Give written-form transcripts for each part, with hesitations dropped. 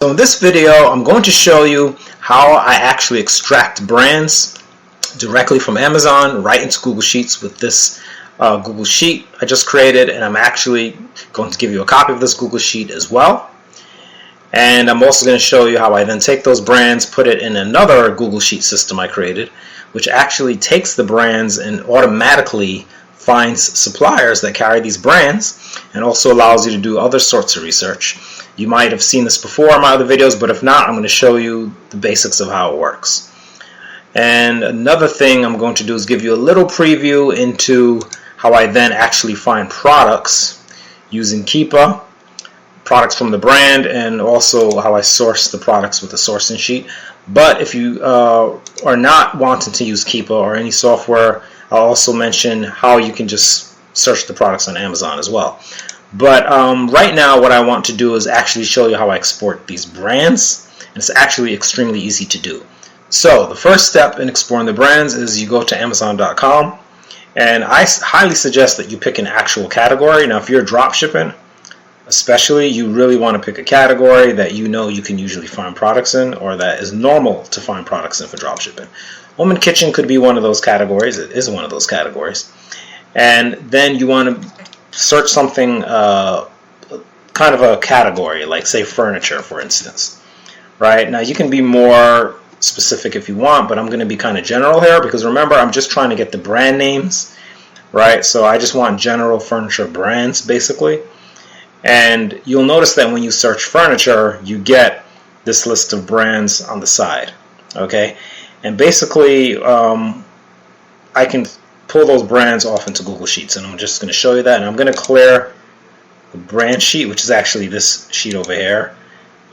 So in this video, I'm going to show you how I actually extract brands directly from Amazon right into Google Sheets with this Google Sheet I just created, and I'm actually going to give you a copy of this Google Sheet as well. And I'm also going to show you how I then take those brands, put it in another Google Sheet system I created, which actually takes the brands and automatically finds suppliers that carry these brands, and also allows you to do other sorts of research. You might have seen this before in my other videos, but if not, I'm going to show you the basics of how it works. And another thing I'm going to do is give you a little preview into how I then actually find products using Keepa, products from the brand, and also how I source the products with the sourcing sheet. But if you are not wanting to use Keepa or any software, I'll also mention how you can just search the products on Amazon as well. But right now what I want to do is actually show you how I export these brands, and it's actually extremely easy to do. So the first step in exporting the brands is you go to Amazon.com, and I highly suggest that you pick an actual category. Now if you're drop shipping especially, you really want to pick a category that you know you can usually find products in, or that is normal to find products in for drop shipping. Home and kitchen could be one of those categories. It is one of those categories. And then you want to search something kind of a category, like say furniture, for instance. Right? Now you can be more specific if you want, but I'm going to be kind of general here because remember, I'm just trying to get the brand names, right? So I just want general furniture brands basically. And you'll notice that when you search furniture, you get this list of brands on the side. Okay? And basically I can pull those brands off into Google Sheets, and I'm just going to show you that. And I'm going to clear the brand sheet, which is actually this sheet over here,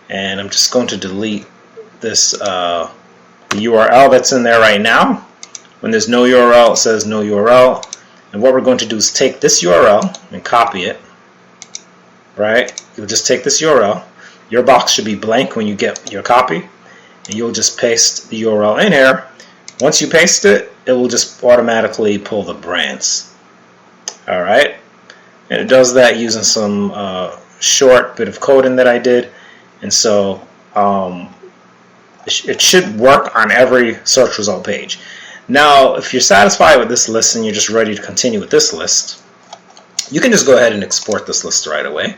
and I'm just going to delete this the URL that's in there right now. When there's no URL, it says no URL, and what we're going to do is take this URL and copy it. Right? You'll just take this URL. Your box should be blank when you get your copy, and you'll just paste the URL in here. Once you paste it, it will just automatically pull the brands. Alright? And it does that using some short bit of coding that I did. And so it should work on every search result page. Now, if you're satisfied with this list and you're just ready to continue with this list, you can just go ahead and export this list right away.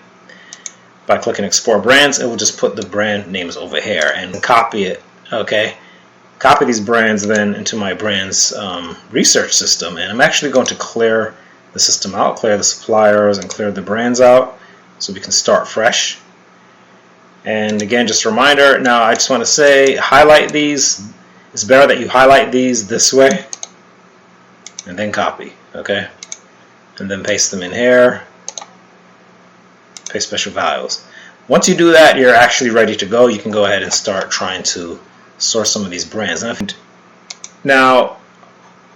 By clicking export brands, it will just put the brand names over here and copy it. Okay? Copy these brands then into my brands research system, and I'm actually going to clear the system out, clear the suppliers, and clear the brands out so we can start fresh. And again, just a reminder, now I just want to say, highlight these. It's better that you highlight these this way and then copy, okay? And then paste them in here, paste special values. Once you do that, you're actually ready to go. You can go ahead and start trying to source some of these brands. Now,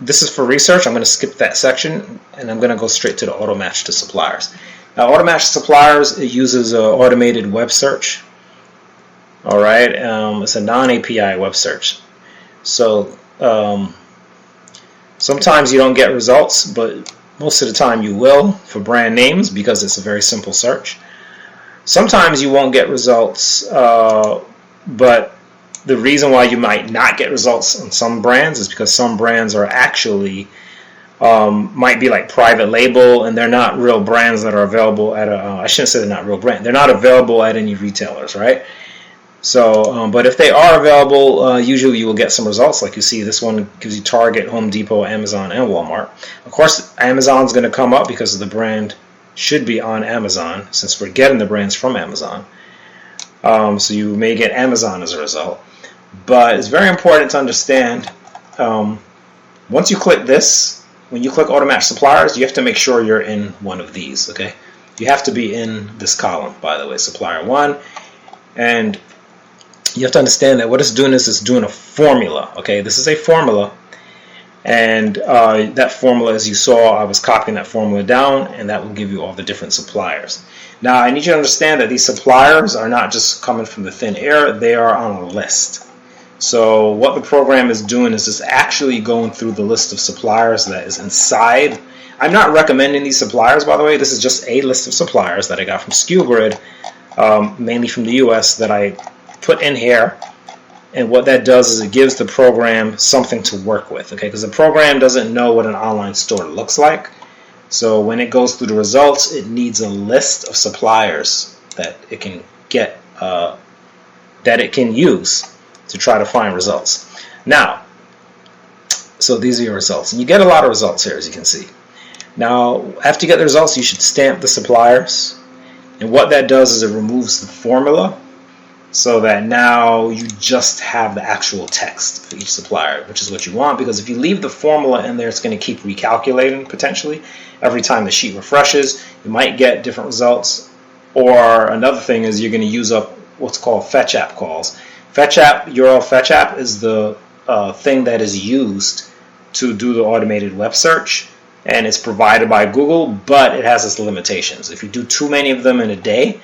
this is for research. I'm going to skip that section, and I'm going to go straight to the Automatch to suppliers. Now, Automatch to suppliers, it uses an automated web search. All right, it's a non-API web search. So sometimes you don't get results, but most of the time you will for brand names because it's a very simple search. Sometimes you won't get results, but the reason why you might not get results on some brands is because some brands are actually might be like private label, and they're not real brands that are available at I shouldn't say they're not real brand. They're not available at any retailers, right? So, but if they are available, usually you will get some results. Like you see, this one gives you Target, Home Depot, Amazon, and Walmart. Of course, Amazon's going to come up because the brand should be on Amazon, since we're getting the brands from Amazon. So you may get Amazon as a result. But it's very important to understand, once you click this, when you click Automatch Suppliers, you have to make sure you're in one of these, okay? You have to be in this column, by the way, Supplier 1. And you have to understand that what it's doing is it's doing a formula, okay? This is a formula, and that formula, as you saw, I was copying that formula down, and that will give you all the different suppliers. Now, I need you to understand that these suppliers are not just coming from the thin air, they are on a list. So what the program is doing is it's actually going through the list of suppliers that is inside. I'm not recommending these suppliers, by the way. This is just a list of suppliers that I got from SkuGrid mainly from the US, that I put in here. And what that does is it gives the program something to work with, okay? Because the program doesn't know what an online store looks like. So when it goes through the results, it needs a list of suppliers that it can get, that it can use to try to find results. Now, so these are your results. And you get a lot of results here, as you can see. Now, after you get the results, you should stamp the suppliers. And what that does is it removes the formula, so that now you just have the actual text for each supplier, which is what you want, because if you leave the formula in there, it's going to keep recalculating potentially. Every time the sheet refreshes, you might get different results. Or another thing is you're going to use up what's called fetch app calls. Fetch app, URL fetch app is the thing that is used to do the automated web search, and it's provided by Google, but it has its limitations. If you do too many of them in a day,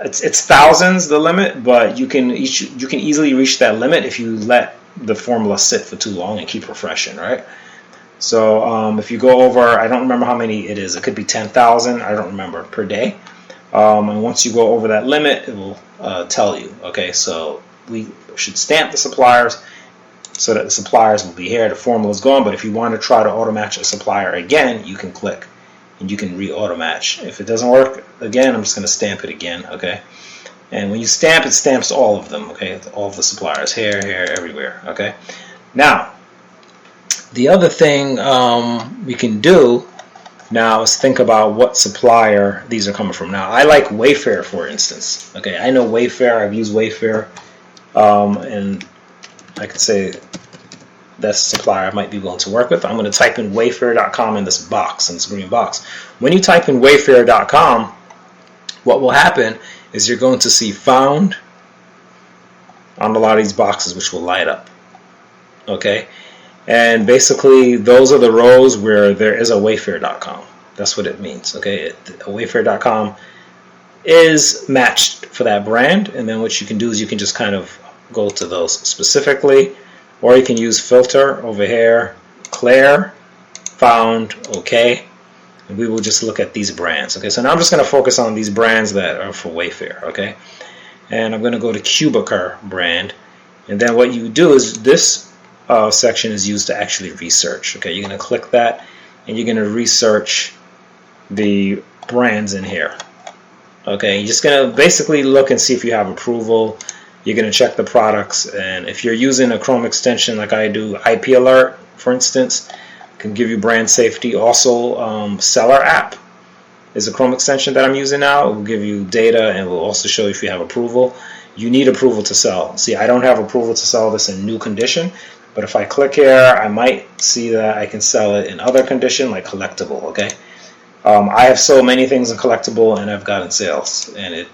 it's thousands the limit, but you can easily reach that limit if you let the formula sit for too long and keep refreshing, right? So if you go over, I don't remember how many it is. It could be 10,000. I don't remember per day. And once you go over that limit, it will tell you. Okay, so we should stamp the suppliers so that the suppliers will be here. The formula is gone. But if you want to try to auto-match a supplier again, you can click. And you can re-auto-match. If it doesn't work again, I'm just going to stamp it again, okay? And when you stamp, it stamps all of them, okay? All of the suppliers, here, everywhere, okay? Now, the other thing we can do now is think about what supplier these are coming from. Now, I like Wayfair, for instance, okay? I know Wayfair. I've used Wayfair, and I could say that's a supplier I might be willing to work with. I'm going to type in wayfair.com in this box, in this green box. When you type in wayfair.com, what will happen is you're going to see found on a lot of these boxes, which will light up. Okay? And basically, those are the rows where there is a wayfair.com. That's what it means. Okay? Wayfair.com is matched for that brand, and then what you can do is you can just kind of go to those specifically. Or you can use filter over here, clear, found, okay, and we will just look at these brands. Okay, so now I'm just going to focus on these brands that are for Wayfair. Okay, and I'm going to go to Cubicer brand, and then what you do is this section is used to actually research. Okay, you're going to click that, and you're going to research the brands in here. Okay, you're just going to basically look and see if you have approval. You're going to check the products, and if you're using a Chrome extension like I do, IP Alert, for instance, can give you brand safety. Also, Seller app is a Chrome extension that I'm using now. It will give you data and will also show you if you have approval. You need approval to sell. See, I don't have approval to sell this in new condition, but if I click here, I might see that I can sell it in other condition, like collectible. Okay, I have sold many things in collectible, and I've gotten sales, and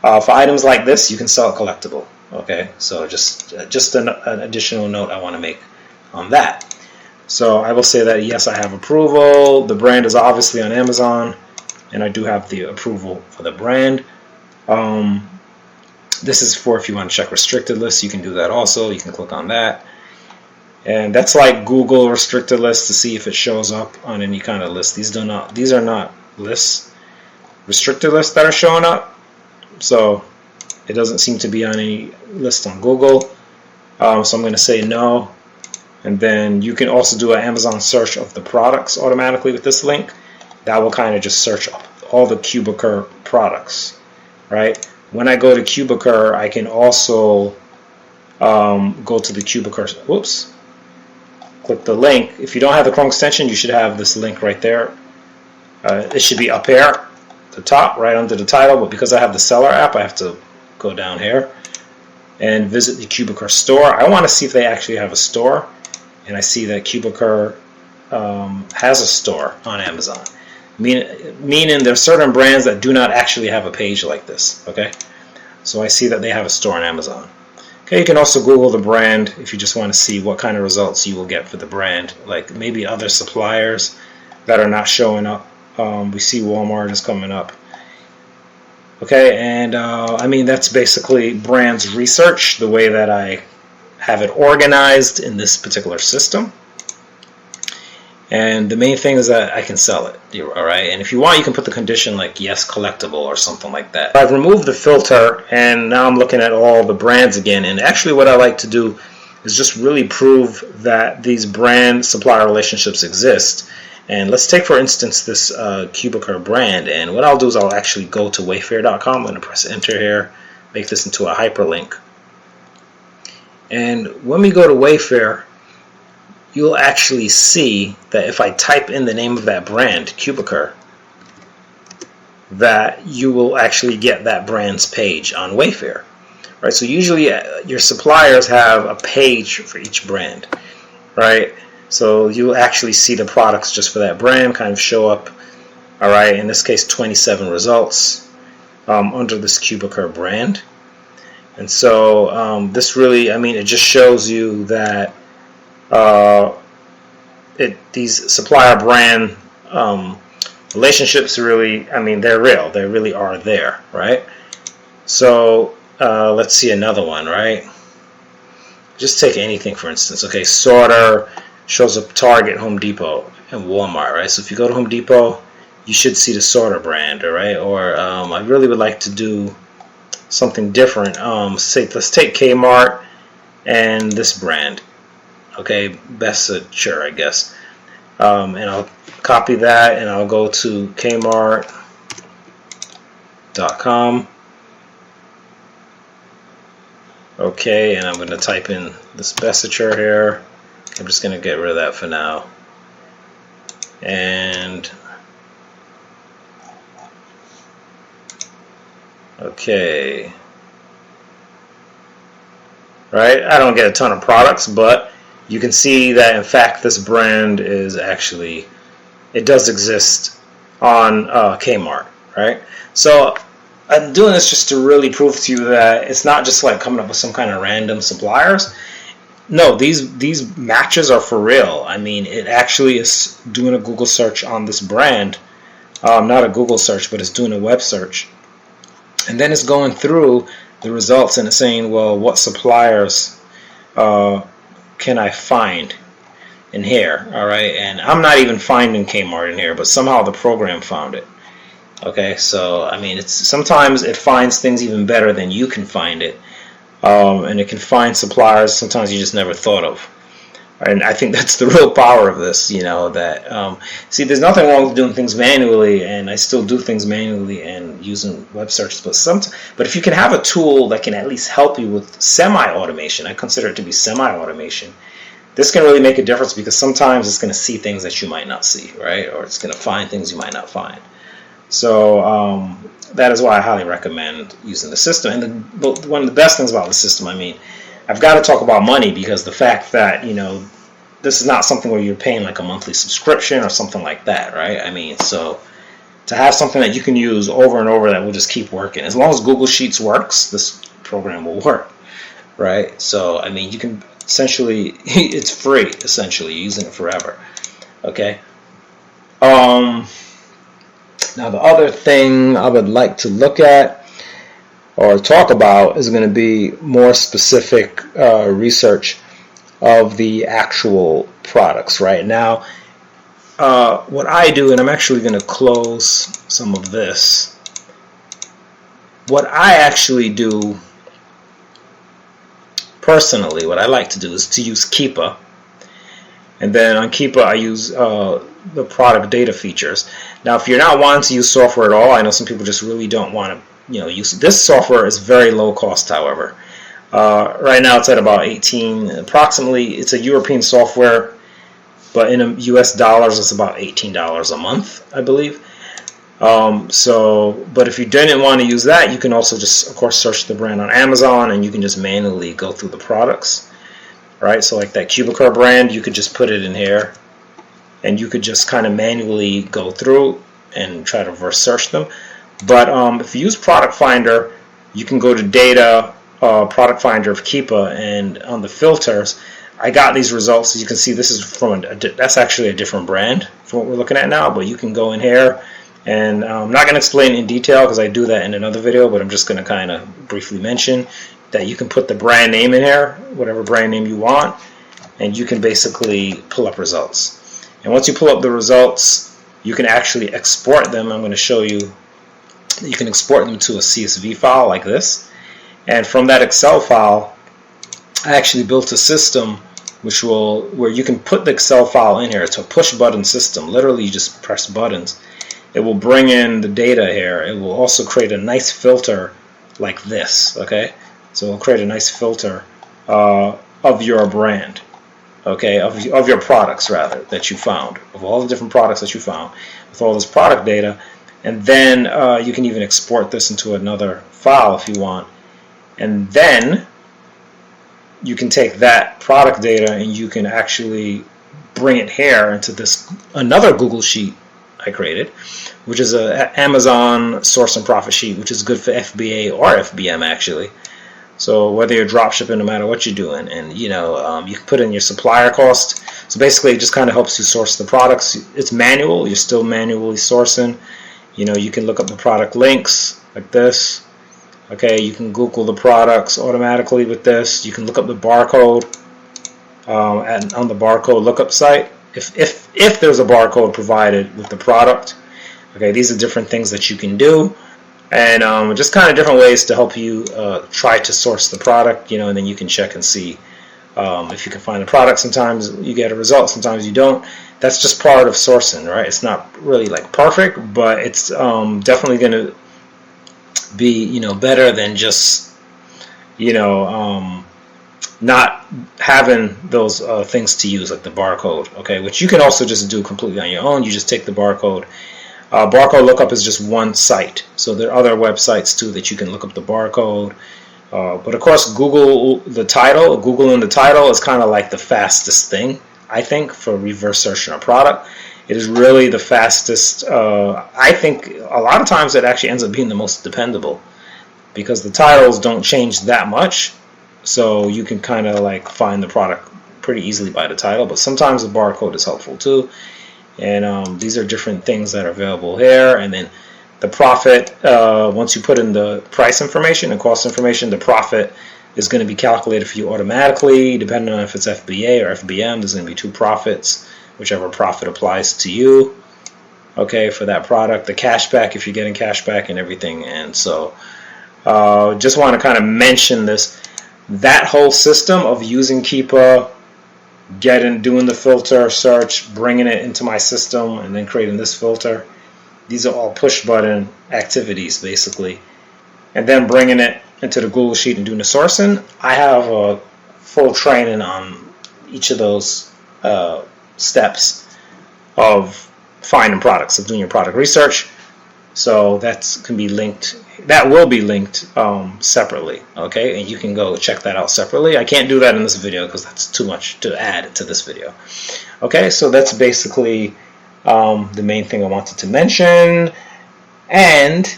for items like this, you can sell it collectible. Okay, so just an additional note I want to make on that. So I will say that yes, I have approval. The brand is obviously on Amazon, and I do have the approval for the brand. This is for if you want to check restricted lists, you can do that also. You can click on that, and that's like Google restricted lists to see if it shows up on any kind of list. These are not lists, restricted lists that are showing up. So it doesn't seem to be on any list on Google. So I'm going to say no. And then you can also do an Amazon search of the products automatically with this link. That will kind of just search up all the Cubicer products, right? When I go to Cubicer, I can also go to the Cubicer. Whoops. Click the link. If you don't have the Chrome extension, you should have this link right there. It should be up here. The top, right under the title, but because I have the Seller app, I have to go down here and visit the Cubicer store. I want to see if they actually have a store, and I see that Cubicer has a store on Amazon. Meaning there are certain brands that do not actually have a page like this. Okay, so I see that they have a store on Amazon. Okay, you can also Google the brand if you just want to see what kind of results you will get for the brand, like maybe other suppliers that are not showing up. We see Walmart is coming up. Okay, and I mean, that's basically brands research, the way that I have it organized in this particular system. And the main thing is that I can sell it, all right? And if you want, you can put the condition like yes, collectible or something like that. I've removed the filter, and now I'm looking at all the brands again. And actually what I like to do is just really prove that these brand supplier relationships exist. And let's take, for instance, this Cubicer brand. And what I'll do is I'll actually go to Wayfair.com. I'm going to press enter here, make this into a hyperlink. And when we go to Wayfair, you'll actually see that if I type in the name of that brand, Cubicer, that you will actually get that brand's page on Wayfair. Right? So usually your suppliers have a page for each brand, right? So you'll actually see the products just for that brand kind of show up. All right, in this case, 27 results under this Cubicer brand. And so this really, I mean, it just shows you that these supplier brand relationships really, I mean, they're real. They really are there, right? So let's see another one, right? Just take anything, for instance. Okay, sorter shows up Target, Home Depot, and Walmart, right? So if you go to Home Depot, you should see the sorter brand, all right? Or I really would like to do something different. Let's take Kmart and this brand. Okay, Bessature, I guess. And I'll copy that and I'll go to Kmart.com. Okay, and I'm going to type in this Bessature here. I'm just going to get rid of that for now. And okay. Right, I don't get a ton of products, but you can see that in fact this brand is actually, it does exist on Kmart, right? So I'm doing this just to really prove to you that it's not just like coming up with some kind of random suppliers. No, these matches are for real. I mean, it actually is doing a Google search on this brand, not a Google search, but it's doing a web search, and then it's going through the results and it's saying, well, what suppliers can I find in here? All right, and I'm not even finding Kmart in here, but somehow the program found it. Okay, so I mean, it's sometimes it finds things even better than you can find it, and it can find suppliers sometimes you just never thought of. And I think that's the real power of this, you know, that see, there's nothing wrong with doing things manually, and I still do things manually and using web searches, but if you can have a tool that can at least help you with semi-automation, I consider it to be semi-automation, this can really make a difference, because sometimes it's going to see things that you might not see, right? Or it's going to find things you might not find. So that is why I highly recommend using the system. And one of the best things about the system, I mean, I've got to talk about money, because the fact that, you know, this is not something where you're paying like a monthly subscription or something like that, right? I mean, so to have something that you can use over and over that will just keep working. As long as Google Sheets works, this program will work, right? So, I mean, you can essentially, it's free, essentially, you're using it forever, okay? Now, the other thing I would like to look at or talk about is going to be more specific research of the actual products. Right now, what I do, and I'm actually going to close some of this, what I actually do personally, what I like to do is to use Keepa, and then on Keepa I use the product data features. Now, if you're not wanting to use software at all, I know some people just really don't want to, you know, use it. This software is very low cost, however. Right now it's at about 18, approximately. It's a European software, but in US dollars it's about $18 a month, I believe. But if you didn't want to use that, you can also just, of course, search the brand on Amazon, and you can just manually go through the products. Right, so like that Cubicer brand, you could just put it in here, and you could just kind of manually go through and try to reverse search them. But if you use Product Finder, you can go to Data, Product Finder of Keepa, and on the filters, I got these results. As you can see, this is from that's actually a different brand from what we're looking at now. But you can go in here, and I'm not going to explain in detail because I do that in another video. But I'm just going to kind of briefly mention that you can put the brand name in here, whatever brand name you want, and you can basically pull up results. And once you pull up the results, you can actually export them. I'm going to show you. You can export them to a CSV file like this. And from that Excel file, I actually built a system where you can put the Excel file in here. It's a push button system. Literally, you just press buttons. It will bring in the data here. It will also create a nice filter like this. Okay, so it'll create a nice filter of your brand. Okay, of your products rather that you found, of all the different products that you found, with all this product data. And then you can even export this into another file if you want. And then you can take that product data and you can actually bring it here into this another Google Sheet I created, which is a Amazon source and profit sheet, which is good for FBA or FBM actually. So whether you're drop shipping, no matter what you're doing, and you can put in your supplier cost. So basically, it just kind of helps you source the products. It's manual. You're still manually sourcing. You can look up the product links like this. Okay, you can Google the products automatically with this. You can look up the barcode on the barcode lookup site if there's a barcode provided with the product. Okay, these are different things that you can do, and just kind of different ways to help you try to source the product. And then you can check and see if you can find the product. Sometimes you get a result, sometimes you don't. That's just part of sourcing, right? It's not really like perfect, but it's definitely going to be better than just not having those things to use like the barcode, okay, which you can also just do completely on your own. You just take the barcode. Barcode lookup is just one site, so there are other websites too that you can look up the barcode. But of course, Googling the title is kind of like the fastest thing, I think, for reverse searching a product. It is really the fastest. I think a lot of times it actually ends up being the most dependable because the titles don't change that much, so you can kind of like find the product pretty easily by the title. But sometimes the barcode is helpful too. And these are different things that are available here. And then the profit, once you put in the price information and cost information, the profit is going to be calculated for you automatically. Depending on if it's FBA or FBM, there's going to be two profits, whichever profit applies to you, okay, for that product. The cashback, if you're getting cashback and everything. And so just want to kind of mention this. That whole system of using Keepa, doing the filter search, bringing it into my system, and then creating this filter. These are all push button activities basically. And then bringing it into the Google Sheet and doing the sourcing. I have a full training on each of those steps of finding products, of doing your product research. So that will be linked separately, okay, and you can go check that out separately. I can't do that in this video because that's too much to add to this video. Okay, so that's basically the main thing I wanted to mention. And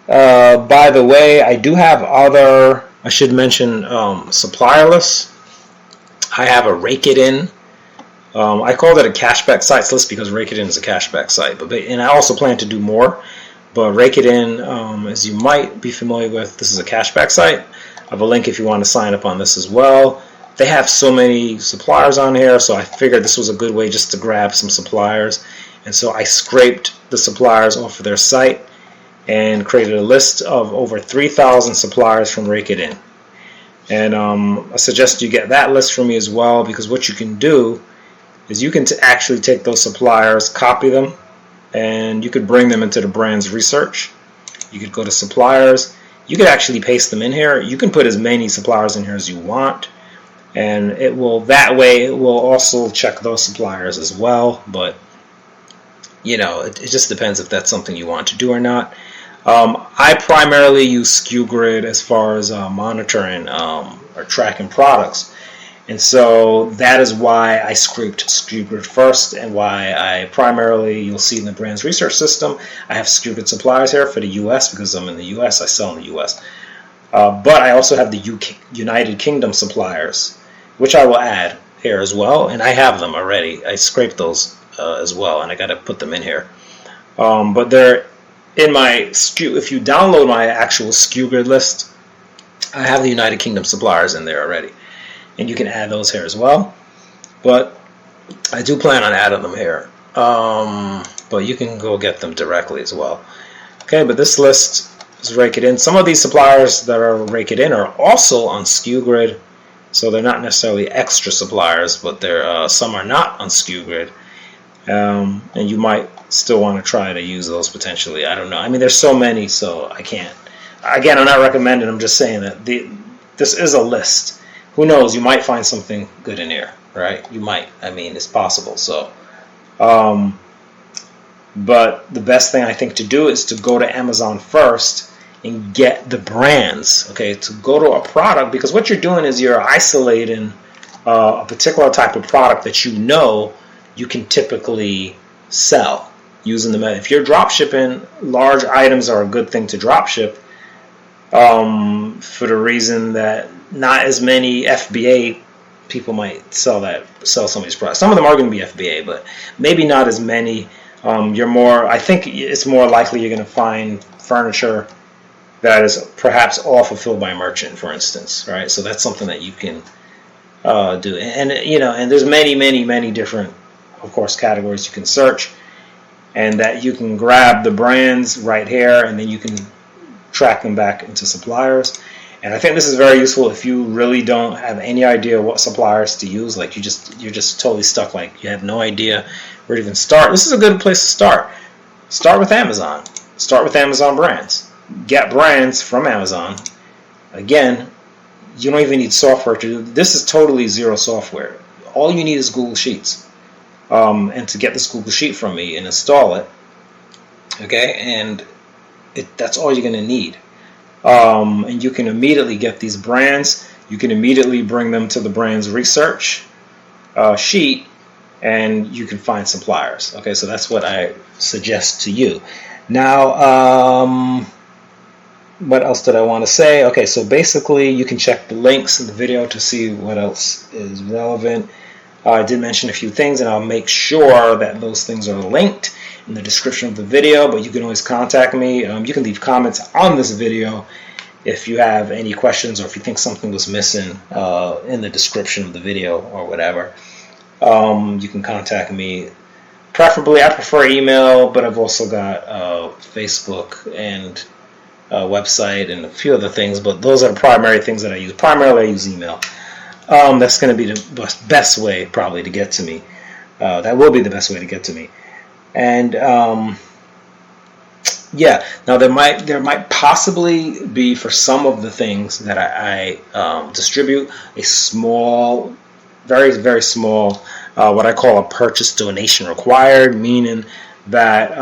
by the way, I do have I should mention supplier lists. I have a Rakuten. I called it a cashback sites list because Rakuten is a cashback site, and I also plan to do more. But Rakuten, as you might be familiar with, this is a cashback site. I have a link if you want to sign up on this as well. They have so many suppliers on here, so I figured this was a good way just to grab some suppliers. And so I scraped the suppliers off of their site and created a list of over 3,000 suppliers from Rakuten. And I suggest you get that list from me as well, because what you can do is you can actually take those suppliers, copy them, and you could bring them into the brand's research. You could go to suppliers. You could actually paste them in here. You can put as many suppliers in here as you want, and that way it will also check those suppliers as well. But it just depends if that's something you want to do or not. I primarily use SkuGrid as far as monitoring or tracking products. And so that is why I scraped SkuGrid first, and why I primarily, you'll see in the brand's research system, I have SkuGrid suppliers here for the US because I'm in the US, I sell in the US. But I also have the United Kingdom suppliers, which I will add here as well, and I have them already. I scraped those as well, and I got to put them in here. But they're in my if you download my actual SkuGrid list, I have the United Kingdom suppliers in there already. And you can add those here as well. But I do plan on adding them here, but you can go get them directly as well. Okay, but this list is Rakuten. Some of these suppliers that are Rakuten are also on SkuGrid, so they're not necessarily extra suppliers, but they're some are not on SkuGrid, and you might still want to try to use those potentially. I don't know. I mean, there's so many, so I can't. Again, I'm not recommending. I'm just saying that this is a list. Who knows? You might find something good in here, right? You might. I mean, it's possible. So, but the best thing I think to do is to go to Amazon first and get the brands. Okay, to go to a product, because what you're doing is you're isolating a particular type of product that you know you can typically sell using the method. If you're drop shipping, large items are a good thing to drop ship, for the reason that not as many FBA people might sell some of these products. Some of them are going to be FBA, but maybe not as many. I think it's more likely you're going to find furniture that is perhaps all fulfilled by a merchant, for instance, right? So that's something that you can do. And and there's many different, of course, categories you can search, and that you can grab the brands right here, and then you can track them back into suppliers. And I think this is very useful if you really don't have any idea what suppliers to use. Like you're just totally stuck. Like you have no idea where to even start. This is a good place to start. Start with Amazon. Start with Amazon brands. Get brands from Amazon. Again, you don't even need software to do this. Is totally zero software. All you need is Google Sheets. And to get this Google Sheet from me and install it. Okay, and that's all you're going to need. And you can immediately get these brands. You can immediately bring them to the brands research sheet, and you can find suppliers. Okay, so that's what I suggest to you. Now, what else did I want to say? Okay, so basically you can check the links in the video to see what else is relevant. I did mention a few things, and I'll make sure that those things are linked in the description of the video, but you can always contact me. You can leave comments on this video if you have any questions, or if you think something was missing in the description of the video or whatever. You can contact me. Preferably, I prefer email, but I've also got Facebook and website and a few other things, but those are the primary things that I use. Primarily, I use email. That's going to be the best way probably to get to me. That will be the best way to get to me. And yeah, now there might possibly be, for some of the things that I distribute, a small, very small, what I call a purchase donation required, meaning that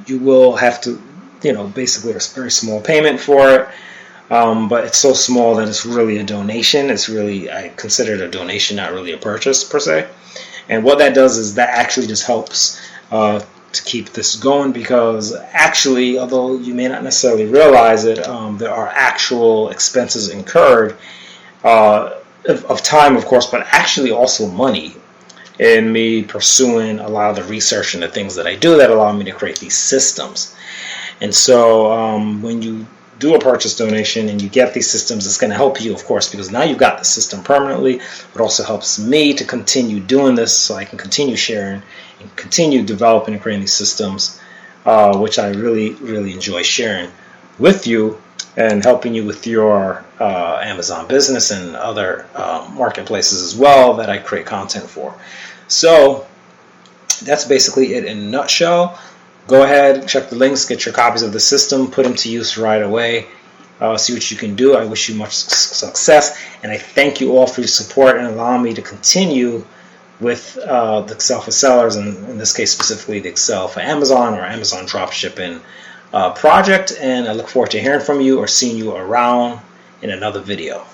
you will have to, basically a very small payment for it. But it's so small that it's really a donation. I consider it a donation, not really a purchase per se. And what that does is that actually just helps to keep this going, because actually, although you may not necessarily realize it, there are actual expenses incurred of time, of course, but actually also money in me pursuing a lot of the research and the things that I do that allow me to create these systems. And so when you do a purchase donation and you get these systems, it's going to help you, of course, because now you've got the system permanently. It also helps me to continue doing this, so I can continue sharing and continue developing and creating these systems, which I really enjoy sharing with you and helping you with your Amazon business and other marketplaces as well that I create content for. So that's basically it in a nutshell. Go ahead, check the links, get your copies of the system, put them to use right away. See what you can do. I wish you much success, and I thank you all for your support and allowing me to continue with the Excel for Sellers, and in this case specifically the Excel for Amazon or Amazon Dropshipping project. And I look forward to hearing from you or seeing you around in another video.